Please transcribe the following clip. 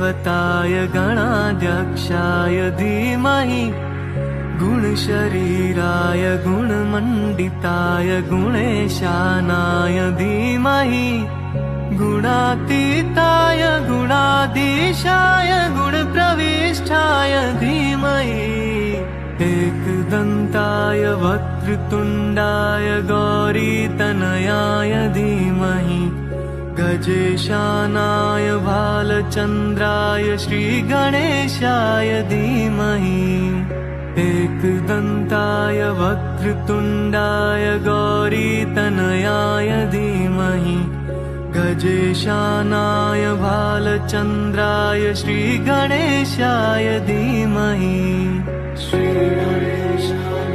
गणेशदेवताय गणाध्यक्षाय धीमहि गुणशरीराय गुणमण्डिताय गुणेशानाय धीमहि गुणातीताय गुणाधीशाय गुणप्रविष्टाय धीमहि एकदन्ताय वक्रतुण्डाय गौरीतनयाय धीमहि गजेशानाय भालचन्द्राय श्रीगणेशाय धीमहि एकदन्ताय वक्रतुण्डाय गौरीतनयाय धीमहि गजेशानाय भालचन्द्राय श्रीगणेशाय धीमहि श्रीगणेशाय